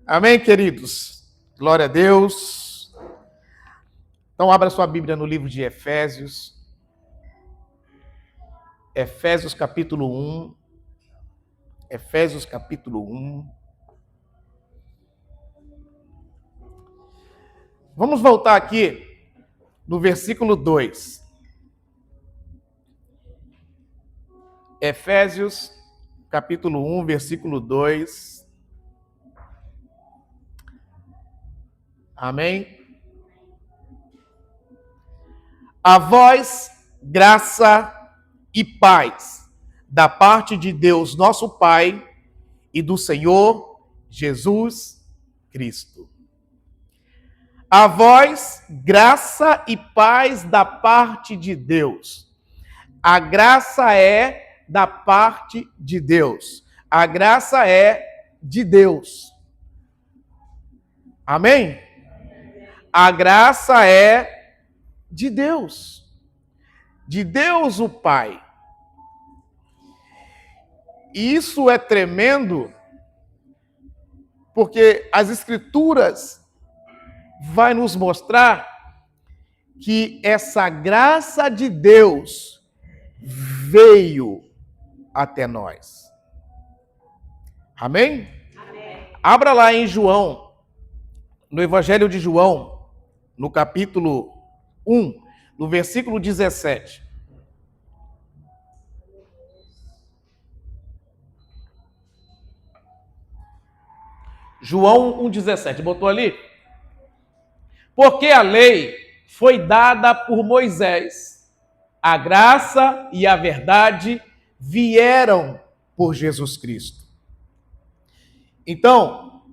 Amém, queridos? Glória a Deus. Então, abra sua Bíblia no livro de Efésios. Efésios capítulo 1. Efésios capítulo 1. Vamos voltar aqui no versículo 2. Efésios capítulo 1, versículo 2. Amém? A vós, graça e paz, da parte de Deus, nosso Pai, e do Senhor Jesus Cristo. A vós, graça e paz da parte de Deus. A graça é da parte de Deus. A graça é de Deus. Amém? A graça é de Deus. De Deus o Pai. E isso é tremendo, porque as Escrituras vai nos mostrar que essa graça de Deus veio até nós. Amém? Amém. Abra lá em João, no Evangelho de João, no capítulo 1, no versículo 17. João 1,17. Botou ali? Porque a lei foi dada por Moisés, a graça e a verdade vieram por Jesus Cristo. Então,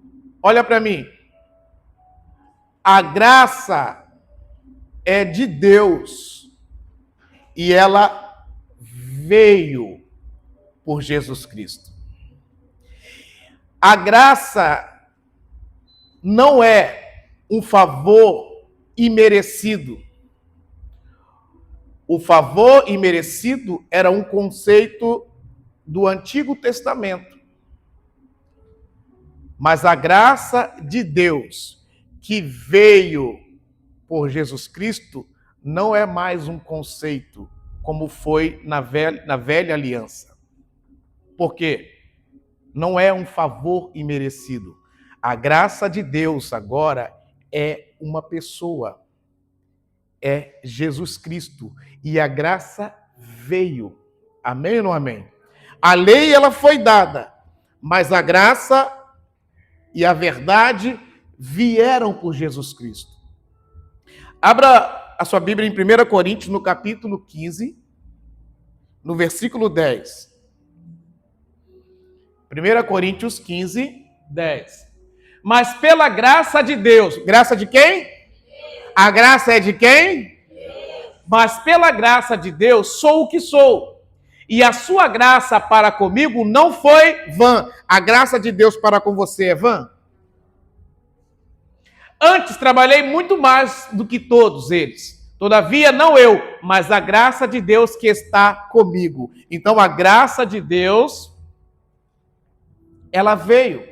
olha para mim. A graça é de Deus e ela veio por Jesus Cristo. A graça não é um favor imerecido. O favor imerecido era um conceito do Antigo Testamento. Mas a graça de Deus que veio por Jesus Cristo não é mais um conceito como foi na velha aliança. Por quê? Não é um favor imerecido. A graça de Deus agora é uma pessoa, é Jesus Cristo, e a graça veio. Amém ou não amém? A lei ela foi dada, mas a graça e a verdade vieram por Jesus Cristo. Abra a sua Bíblia em 1 Coríntios, no capítulo 15, no versículo 10. 1 Coríntios 15, 10. Mas pela graça de Deus. Graça de quem? A graça é de quem? Mas pela graça de Deus sou o que sou. E a sua graça para comigo não foi vã. A graça de Deus para com você é vã? Antes trabalhei muito mais do que todos eles. Todavia não eu, mas a graça de Deus que está comigo. Então a graça de Deus, ela veio.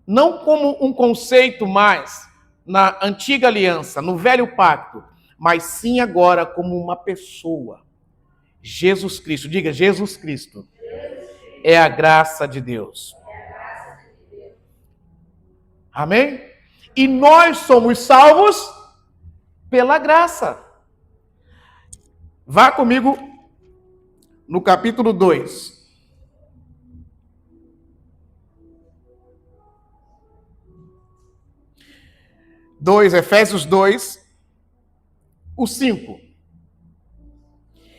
Não como um conceito mais na antiga aliança, no velho pacto, mas sim agora como uma pessoa. Jesus Cristo, diga Jesus Cristo. É a graça de Deus. Amém? E nós somos salvos pela graça. Vá comigo no capítulo 2. Efésios 2, o 5.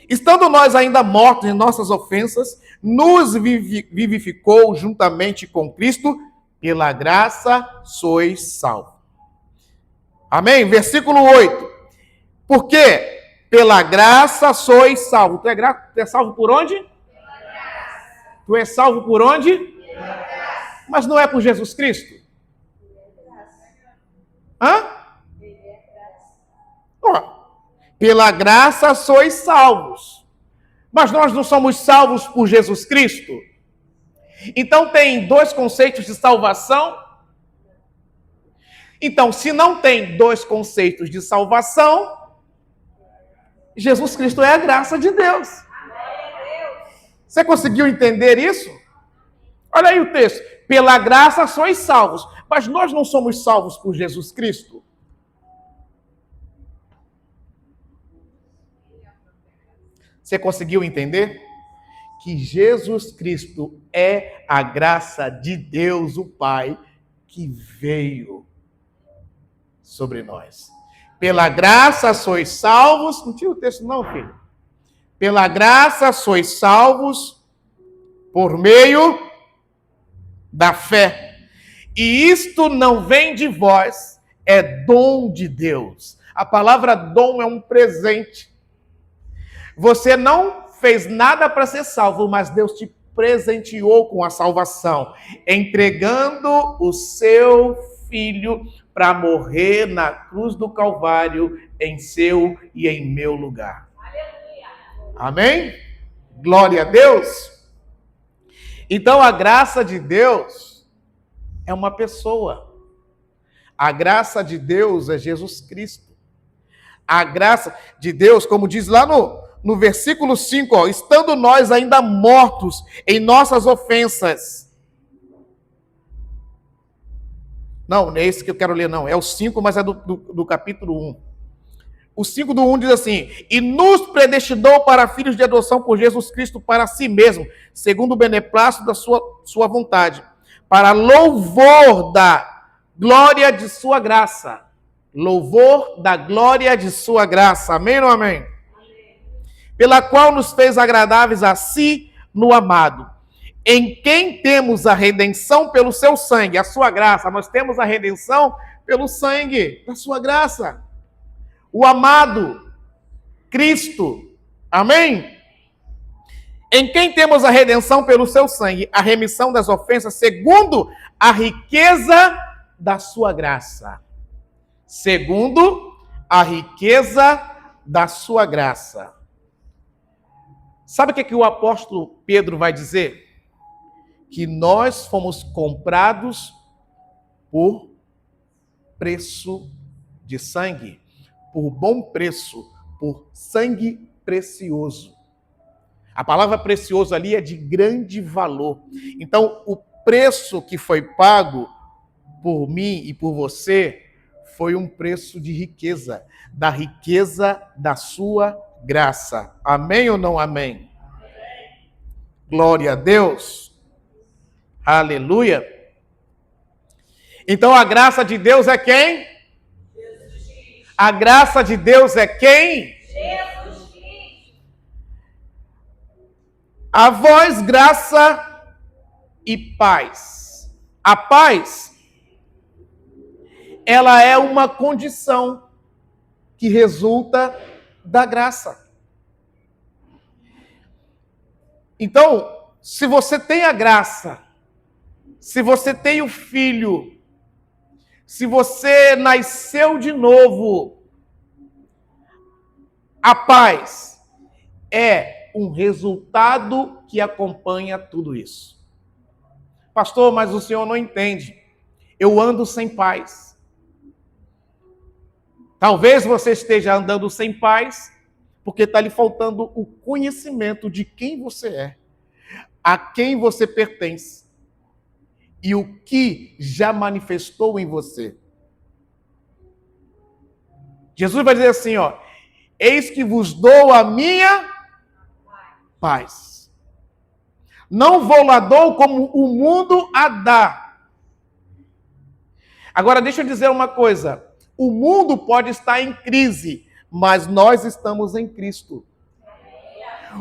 Estando nós ainda mortos em nossas ofensas, nos vivificou juntamente com Cristo, pela graça sois salvos. Amém? Versículo 8. Porque pela graça sois salvos. Tu é salvo por onde? Pela graça. Tu é salvo por onde? Pela graça. Mas não é por Jesus Cristo? Hã? Pela graça sois salvos. Mas nós não somos salvos por Jesus Cristo? Então tem dois conceitos de salvação Então, se não tem dois conceitos de salvação, Jesus Cristo é a graça de Deus. Você conseguiu entender isso? Olha aí o texto. Pela graça sois salvos. Mas nós não somos salvos por Jesus Cristo? Você conseguiu entender? Que Jesus Cristo é a graça de Deus, o Pai, que veio sobre nós. Pela graça sois salvos. Não tinha o texto não, filho? Pela graça sois salvos por meio da fé. E isto não vem de vós, é dom de Deus. A palavra dom é um presente. Você não fez nada para ser salvo, mas Deus te presenteou com a salvação, entregando o seu filho para morrer na cruz do Calvário em seu e em meu lugar. Amém? Glória a Deus. Então a graça de Deus é uma pessoa. A graça de Deus é Jesus Cristo. A graça de Deus, como diz lá no versículo 5, ó, estando nós ainda mortos em nossas ofensas. Não, não é esse que eu quero ler, não. É o 5, mas é do capítulo 1. O 5 do 1 diz assim: e nos predestinou para filhos de adoção por Jesus Cristo para si mesmo, segundo o beneplácito da sua vontade, para louvor da glória de sua graça. Louvor da glória de sua graça. Amém ou não amém? Amém. Pela qual nos fez agradáveis a si no amado, em quem temos a redenção pelo seu sangue, a sua graça. Nós temos a redenção pelo sangue da sua graça. O amado, Cristo. Amém? Em quem temos a redenção pelo seu sangue, a remissão das ofensas, segundo a riqueza da sua graça. Segundo a riqueza da sua graça. Sabe o que o apóstolo Pedro vai dizer? Que nós fomos comprados por preço de sangue. Por bom preço, por sangue precioso. A palavra precioso ali é de grande valor. Então, o preço que foi pago por mim e por você foi um preço de riqueza, da riqueza da sua graça. Amém ou não amém? Amém. Glória a Deus. Aleluia. Então, a graça de Deus é quem? A graça de Deus é quem? Jesus Cristo. A vós, graça e paz. A paz, ela é uma condição que resulta da graça. Então, se você tem a graça, se você tem o Filho, se você nasceu de novo, a paz é um resultado que acompanha tudo isso. Pastor, mas o senhor não entende. Eu ando sem paz. Talvez você esteja andando sem paz porque está lhe faltando o conhecimento de quem você é, a quem você pertence e o que já manifestou em você. Jesus vai dizer assim, ó: eis que vos dou a minha paz. Não vou lá dou como o mundo a dá. Agora deixa eu dizer uma coisa. O mundo pode estar em crise, mas nós estamos em Cristo.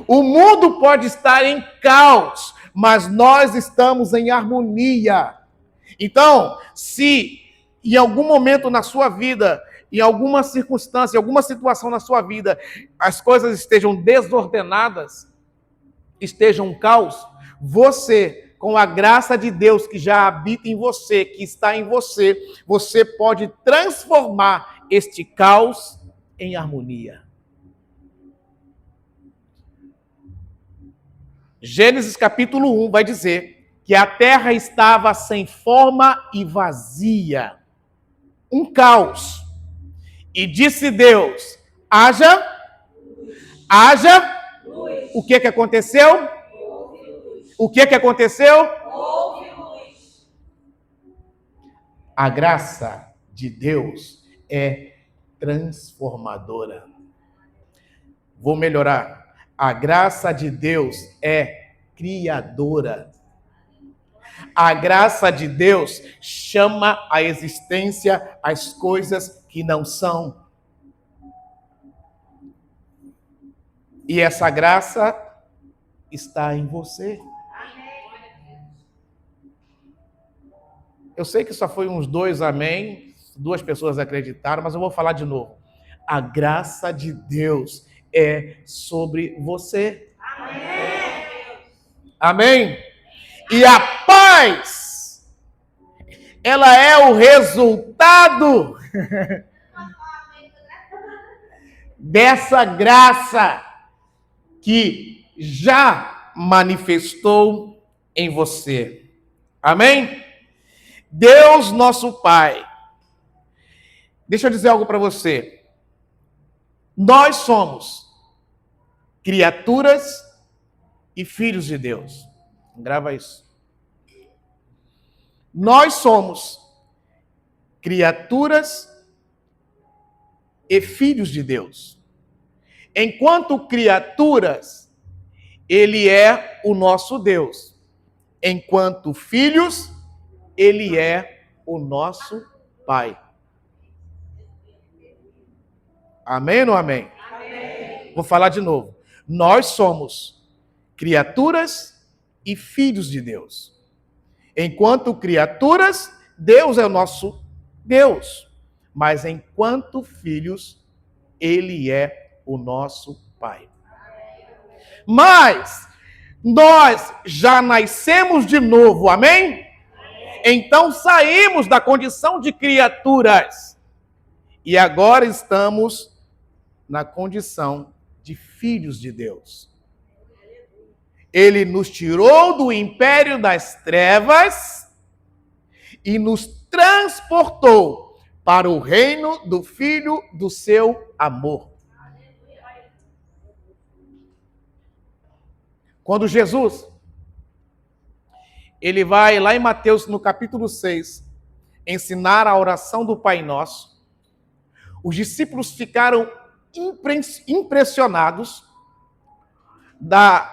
O mundo pode estar em caos, mas nós estamos em harmonia. Então, se em algum momento na sua vida, em alguma circunstância, em alguma situação na sua vida, as coisas estejam desordenadas, estejam um caos, você, com a graça de Deus que já habita em você, que está em você, você pode transformar este caos em harmonia. Gênesis capítulo 1 vai dizer que a terra estava sem forma e vazia. um caos. E disse Deus: haja. O que aconteceu? O que aconteceu? A graça de Deus é transformadora. Vou melhorar. A graça de Deus é criadora. A graça de Deus chama à existência as coisas que não são. E essa graça está em você. Eu sei que só foi uns 2 amém, 2 pessoas acreditaram, mas eu vou falar de novo. A graça de Deus é sobre você. Amém. Amém? E a paz, ela é o resultado dessa graça que já manifestou em você. Amém? Deus, nosso Pai. Deixa eu dizer algo para você. Nós somos criaturas e filhos de Deus. Grava isso. Nós somos criaturas e filhos de Deus. Enquanto criaturas, Ele é o nosso Deus. Enquanto filhos, Ele é o nosso Pai. Amém ou não amém? Amém. Vou falar de novo. Nós somos criaturas e filhos de Deus. Enquanto criaturas, Deus é o nosso Deus. Mas enquanto filhos, Ele é o nosso Pai. Mas nós já nascemos de novo, amém? Então saímos da condição de criaturas e agora estamos na condição de filhos de Deus. Ele nos tirou do império das trevas e nos transportou para o reino do Filho do seu amor. Quando Jesus, ele vai lá em Mateus, no capítulo 6, ensinar a oração do Pai Nosso, os discípulos ficaram impressionados da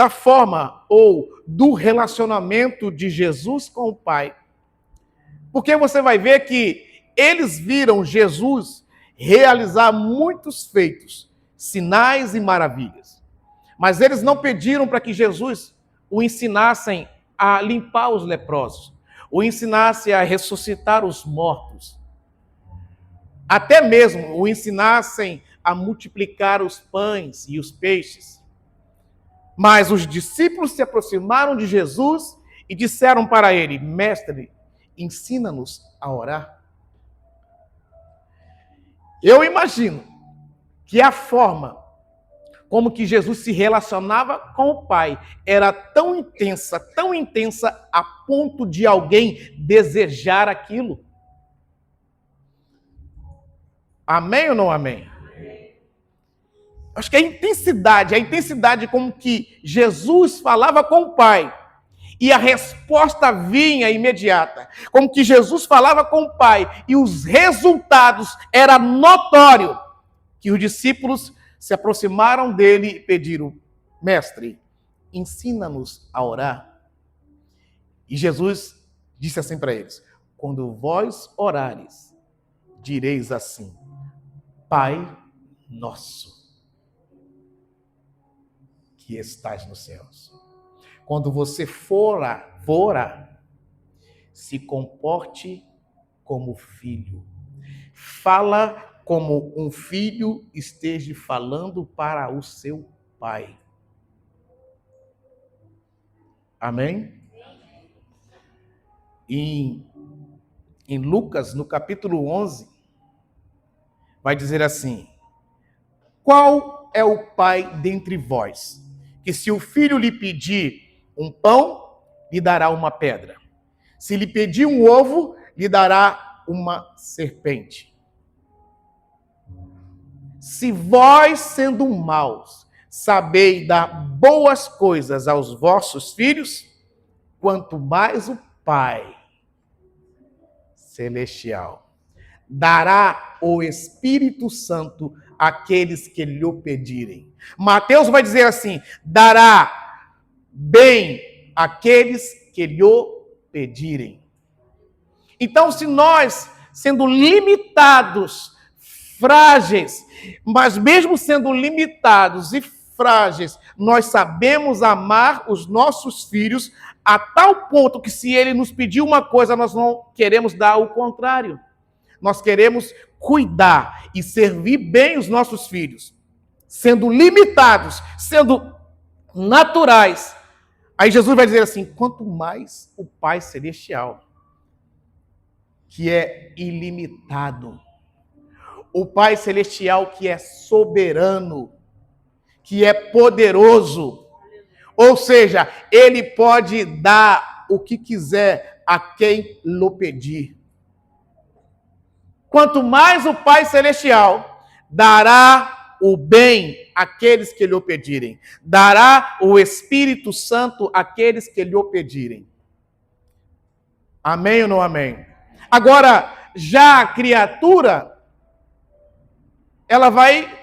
forma ou do relacionamento de Jesus com o Pai. Porque você vai ver que eles viram Jesus realizar muitos feitos, sinais e maravilhas. Mas eles não pediram para que Jesus o ensinassem a limpar os leprosos, o ensinasse a ressuscitar os mortos, até mesmo o ensinassem a multiplicar os pães e os peixes. Mas os discípulos se aproximaram de Jesus e disseram para ele: Mestre, ensina-nos a orar. Eu imagino que a forma como que Jesus se relacionava com o Pai era tão intensa a ponto de alguém desejar aquilo. Amém ou não amém? Acho que a intensidade como que Jesus falava com o Pai e a resposta vinha imediata. Como que Jesus falava com o Pai e os resultados era notório, que os discípulos se aproximaram dele e pediram: Mestre, ensina-nos a orar. E Jesus disse assim para eles: quando vós orares, direis assim: Pai nosso, que estás nos céus. Quando você for orar, se comporte como filho. Fala como um filho esteja falando para o seu pai. Amém? Em Lucas, no capítulo 11, vai dizer assim: qual é o pai dentre vós, que se o filho lhe pedir um pão, lhe dará uma pedra? Se lhe pedir um ovo, lhe dará uma serpente. Se vós, sendo maus, sabeis dar boas coisas aos vossos filhos, quanto mais o Pai Celestial dará o Espírito Santo àqueles que lhe o pedirem. Mateus vai dizer assim: dará bem àqueles que lhe o pedirem. Então, se nós, sendo limitados, frágeis, mas mesmo sendo limitados e frágeis, nós sabemos amar os nossos filhos a tal ponto que se ele nos pedir uma coisa, nós não queremos dar o contrário. Nós queremos cuidar e servir bem os nossos filhos, sendo limitados, sendo naturais. Aí Jesus vai dizer assim: quanto mais o Pai Celestial, que é ilimitado, o Pai Celestial que é soberano, que é poderoso, ou seja, ele pode dar o que quiser a quem lhe pedir. Quanto mais o Pai Celestial dará o bem àqueles que lhe o pedirem, dará o Espírito Santo àqueles que lhe o pedirem. Amém ou não amém? Agora, já a criatura, ela vai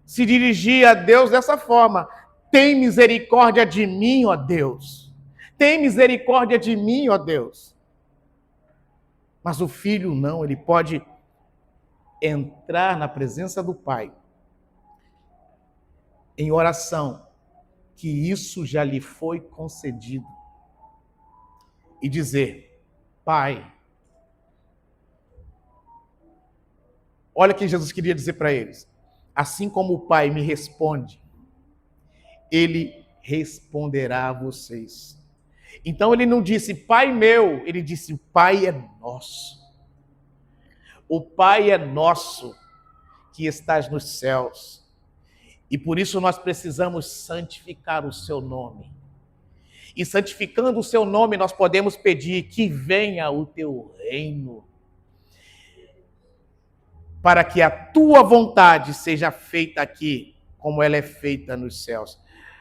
se dirigir a Deus dessa forma: tem misericórdia de mim, ó Deus. Tem misericórdia de mim, ó Deus. Mas o filho não, ele pode entrar na presença do Pai em oração, que isso já lhe foi concedido, e dizer: Pai. Olha o que Jesus queria dizer para eles: assim como o Pai me responde, ele responderá a vocês. Então ele não disse Pai meu, ele disse o Pai é nosso. O Pai é nosso que estás nos céus. E por isso nós precisamos santificar o seu nome. E santificando o seu nome, nós podemos pedir que venha o teu reino, para que a tua vontade seja feita aqui, como ela é feita nos céus.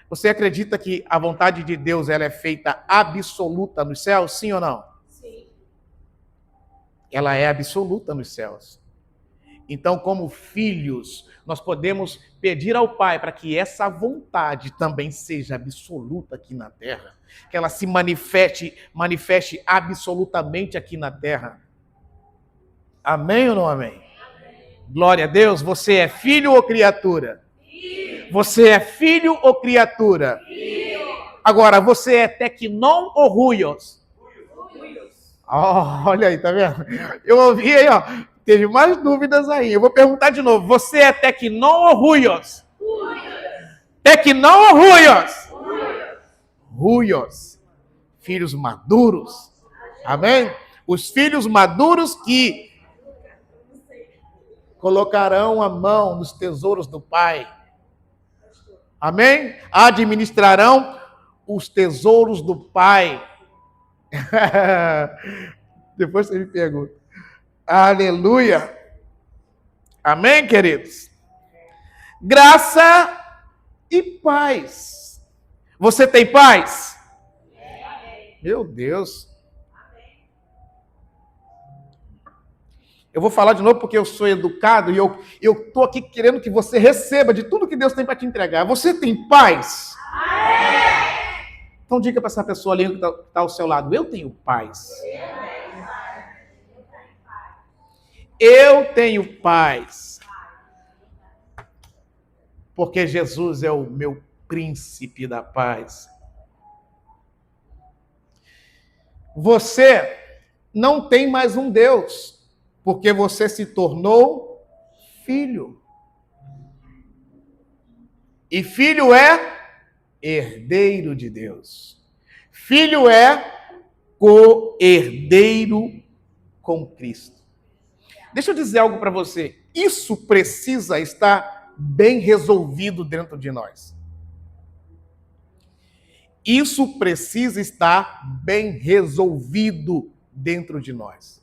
Você acredita que a vontade de Deus ela é feita absoluta nos céus? Sim ou não? Sim. Ela é absoluta nos céus. Então, como filhos, nós podemos pedir ao Pai para que essa vontade também seja absoluta aqui na terra. Que ela se manifeste absolutamente aqui na terra. Amém ou não amém? Amém. Glória a Deus. Você é filho ou criatura? Filho. Você é filho ou criatura? Filho. Agora, você é teknon ou ruios? Ruios. Oh, olha aí, tá vendo? Eu ouvi aí, ó. Teve mais dúvidas aí. Eu vou perguntar de novo. Você é teknon ou ruios? Ruios. Teknon ou ruios? Ruios. Ruios. Filhos maduros. Amém? Os filhos maduros que colocarão a mão nos tesouros do Pai. Amém? Administrarão os tesouros do Pai. Depois você me pergunta. Aleluia. Amém, queridos? Graça e paz. Você tem paz? Amém. Meu Deus. Eu vou falar de novo porque eu sou educado e eu estou aqui querendo que você receba de tudo que Deus tem para te entregar. Você tem paz? Amém. Então diga para essa pessoa ali que está ao seu lado: eu tenho paz. Eu tenho paz. Porque Jesus é o meu príncipe da paz. Você não tem mais um Deus, porque você se tornou filho. E filho é herdeiro de Deus. Filho é co-herdeiro com Cristo. Deixa eu dizer algo para você. Isso precisa estar bem resolvido dentro de nós. Isso precisa estar bem resolvido dentro de nós.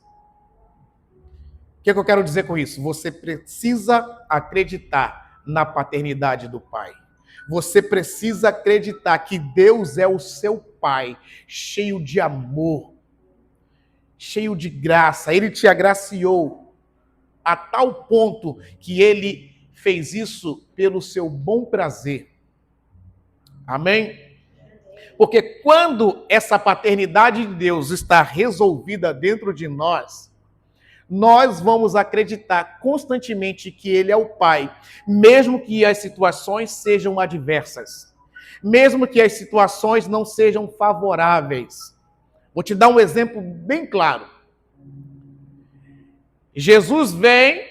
que eu quero dizer com isso? Você precisa acreditar na paternidade do Pai. Você precisa acreditar que Deus é o seu Pai, cheio de amor, cheio de graça. Ele te agraciou a tal ponto que ele fez isso pelo seu bom prazer. Amém? Porque quando essa paternidade de Deus está resolvida dentro de nós, nós vamos acreditar constantemente que Ele é o Pai, mesmo que as situações sejam adversas, mesmo que as situações não sejam favoráveis. Vou te dar um exemplo bem claro. Jesus vem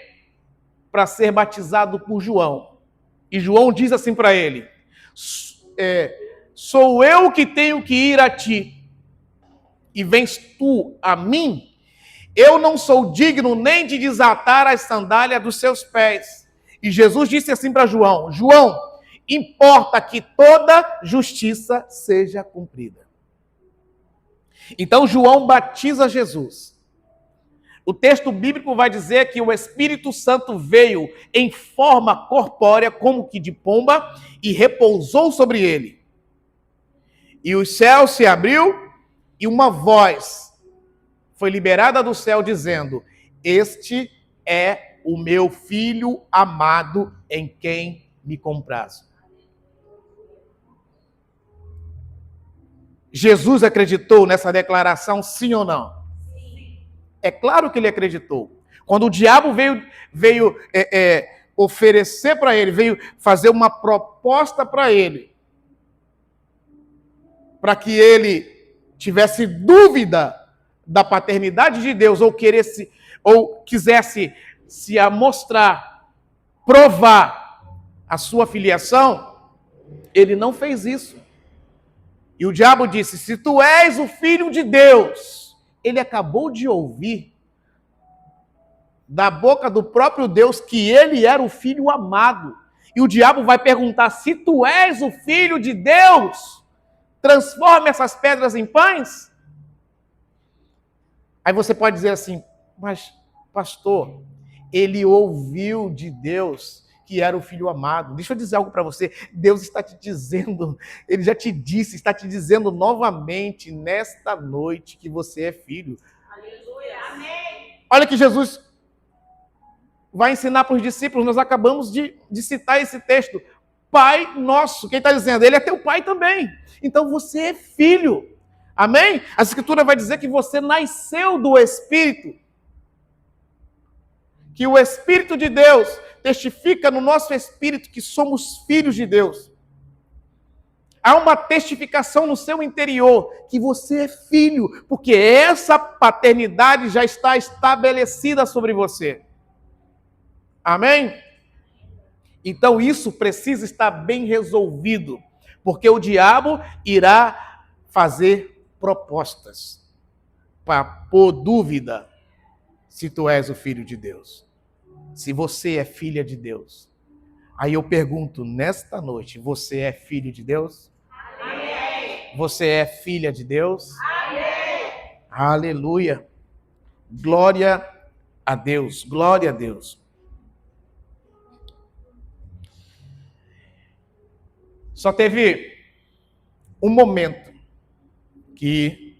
para ser batizado por João, e João diz assim para ele: sou eu que tenho que ir a ti, e vens tu a mim? Eu não sou digno nem de desatar as sandálias dos seus pés. E Jesus disse assim para João: João, importa que toda justiça seja cumprida. Então João batiza Jesus. O texto bíblico vai dizer que o Espírito Santo veio em forma corpórea, como que de pomba, e repousou sobre ele. E o céu se abriu e uma voz foi liberada do céu dizendo: este é o meu filho amado em quem me comprazo. Jesus acreditou nessa declaração, sim ou não? Sim. É claro que ele acreditou. Quando o diabo veio oferecer para ele, veio fazer uma proposta para ele, para que ele tivesse dúvida da paternidade de Deus, ou quisesse se amostrar, provar a sua filiação, ele não fez isso. E o diabo disse: se tu és o filho de Deus, ele acabou de ouvir da boca do próprio Deus que ele era o filho amado. E o diabo vai perguntar: se tu és o filho de Deus, transforma essas pedras em pães? Aí você pode dizer assim: mas pastor, ele ouviu de Deus que era o filho amado. Deixa eu dizer algo para você. Deus está te dizendo, ele já te disse, está te dizendo novamente nesta noite que você é filho. Aleluia, amém. Olha que Jesus vai ensinar para os discípulos, nós acabamos de citar esse texto. Pai nosso, quem está dizendo? Ele é teu pai também. Então você é filho. Amém? A Escritura vai dizer que você nasceu do Espírito. Que o Espírito de Deus testifica no nosso espírito que somos filhos de Deus. Há uma testificação no seu interior que você é filho, porque essa paternidade já está estabelecida sobre você. Amém? Então isso precisa estar bem resolvido, porque o diabo irá fazer propostas para pôr dúvida se tu és o filho de Deus, se você é filha de Deus. Aí eu pergunto, nesta noite, você é filho de Deus? Amém. Você é filha de Deus? Amém. Aleluia. Glória a Deus, glória a Deus. Só teve um momento que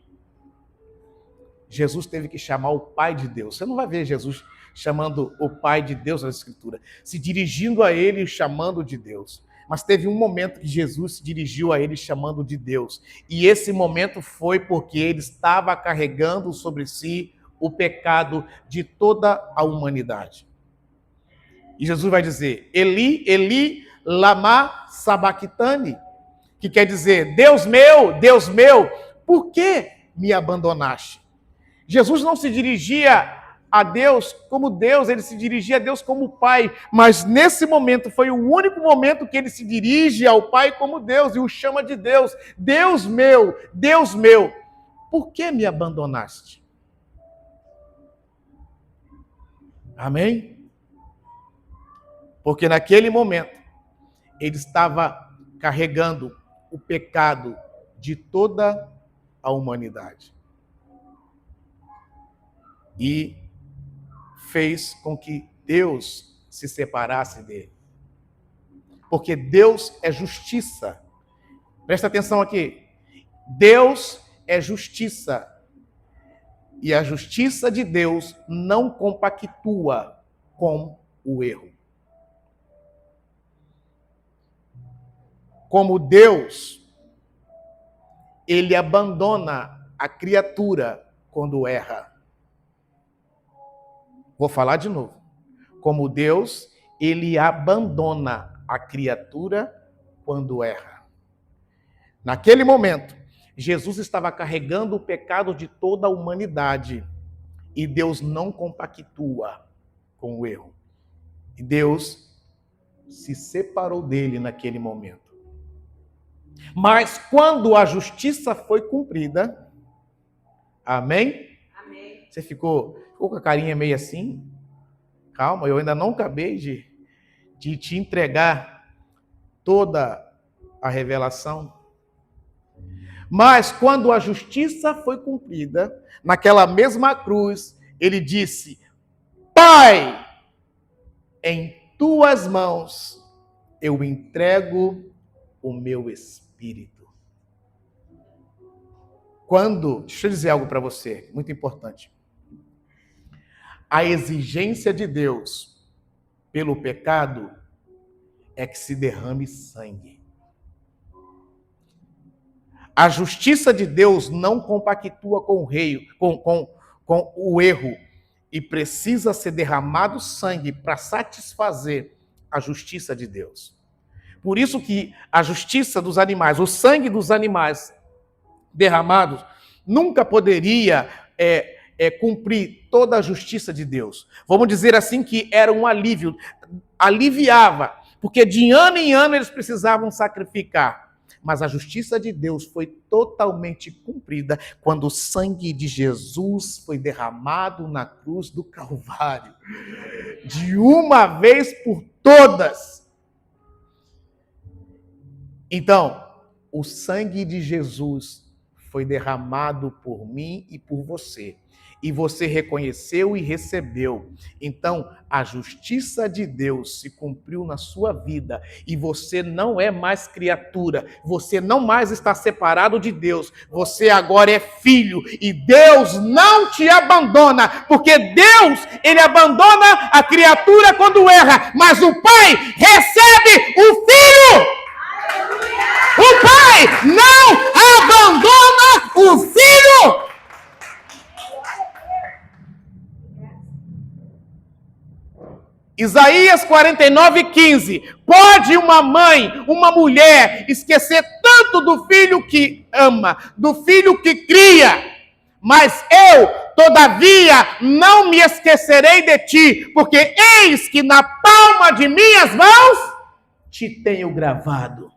Jesus teve que chamar o Pai de Deus. Você não vai ver Jesus chamando o Pai de Deus na Escritura, se dirigindo a ele e chamando de Deus. Mas teve um momento que Jesus se dirigiu a ele chamando de Deus. E esse momento foi porque ele estava carregando sobre si o pecado de toda a humanidade. E Jesus vai dizer: Eli, Eli, lama sabachthani, que quer dizer: Deus meu, por que me abandonaste? Jesus não se dirigia a Deus como Deus, ele se dirigia a Deus como Pai, mas nesse momento foi o único momento que ele se dirige ao Pai como Deus e o chama de Deus. Deus meu, por que me abandonaste? Amém? Porque naquele momento ele estava carregando o pecado de toda a humanidade. E fez com que Deus se separasse dele. Porque Deus é justiça. Presta atenção aqui. Deus é justiça. E a justiça de Deus não compactua com o erro. Como Deus, ele abandona a criatura quando erra. Vou falar de novo. Como Deus, ele abandona a criatura quando erra. Naquele momento, Jesus estava carregando o pecado de toda a humanidade e Deus não compactua com o erro. E Deus se separou dele naquele momento. Mas quando a justiça foi cumprida, amém? Amém. Você ficou com a carinha meio assim? Calma, eu ainda não acabei de te entregar toda a revelação. Mas quando a justiça foi cumprida, naquela mesma cruz, ele disse: Pai, em tuas mãos eu entrego o meu espírito. Deixa eu dizer algo para você, muito importante. A exigência de Deus pelo pecado é que se derrame sangue. A justiça de Deus não compactua com o erro e precisa ser derramado sangue para satisfazer a justiça de Deus. Por isso que a justiça dos animais, o sangue dos animais derramados, nunca poderia cumprir toda a justiça de Deus. Vamos dizer assim que era um alívio, aliviava, porque de ano em ano eles precisavam sacrificar. Mas a justiça de Deus foi totalmente cumprida quando o sangue de Jesus foi derramado na cruz do Calvário. De uma vez por todas. Então, o sangue de Jesus foi derramado por mim e por você. E você reconheceu e recebeu. Então, a justiça de Deus se cumpriu na sua vida. E você não é mais criatura. Você não mais está separado de Deus. Você agora é filho. E Deus não te abandona. Porque Deus, ele abandona a criatura quando erra. Mas o Pai recebe o filho. O Pai não abandona o filho. Isaías 49:15. Pode uma mãe, uma mulher, esquecer tanto do filho que ama, do filho que cria, mas eu, todavia, não me esquecerei de ti, porque eis que na palma de minhas mãos te tenho gravado.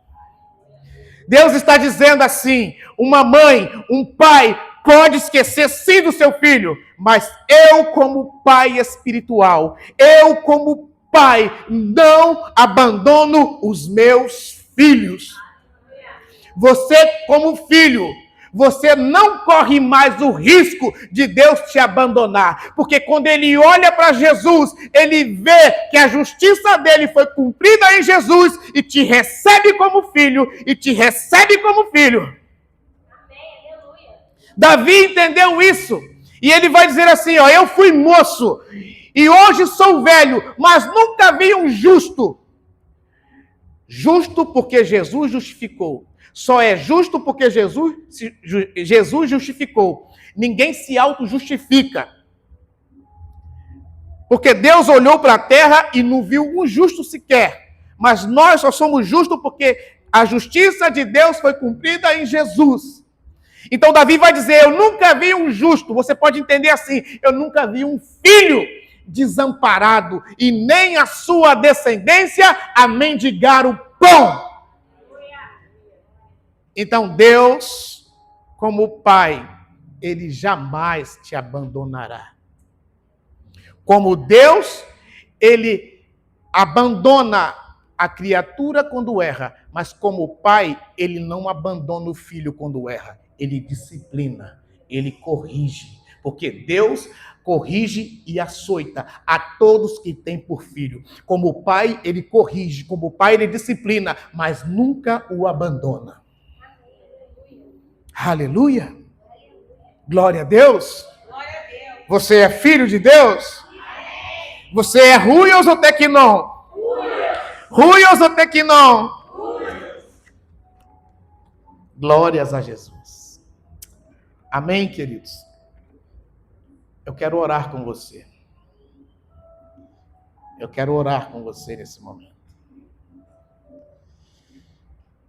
Deus está dizendo assim: uma mãe, um pai, pode esquecer sim do seu filho, mas eu, como pai espiritual, eu, como pai, não abandono os meus filhos. Você, como filho, você não corre mais o risco de Deus te abandonar, porque quando ele olha para Jesus, ele vê que a justiça dele foi cumprida em Jesus e te recebe como filho, e te recebe como filho. Davi entendeu isso, e ele vai dizer assim, eu fui moço, e hoje sou velho, mas nunca vi um justo. Justo porque Jesus justificou. Só é justo porque Jesus justificou. Ninguém se auto-justifica. Porque Deus olhou para a terra e não viu um justo sequer. Mas nós só somos justos porque a justiça de Deus foi cumprida em Jesus. Então Davi vai dizer, eu nunca vi um justo. Você pode entender assim, eu nunca vi um filho desamparado e nem a sua descendência a mendigar o pão. Então Deus, como Pai, ele jamais te abandonará. Como Deus, ele abandona a criatura quando erra, mas como Pai, ele não abandona o filho quando erra. Ele disciplina, ele corrige, Porque Deus corrige e açoita a todos que têm por filho. Como o pai, ele corrige, como o pai, ele disciplina, mas nunca o abandona. Aleluia! Glória a Deus! Você é filho de Deus? Você é ruios ou tequinon? Ruios ou tequinon? Glórias a Jesus. Amém, queridos? Eu quero orar com você. Eu quero orar com você nesse momento.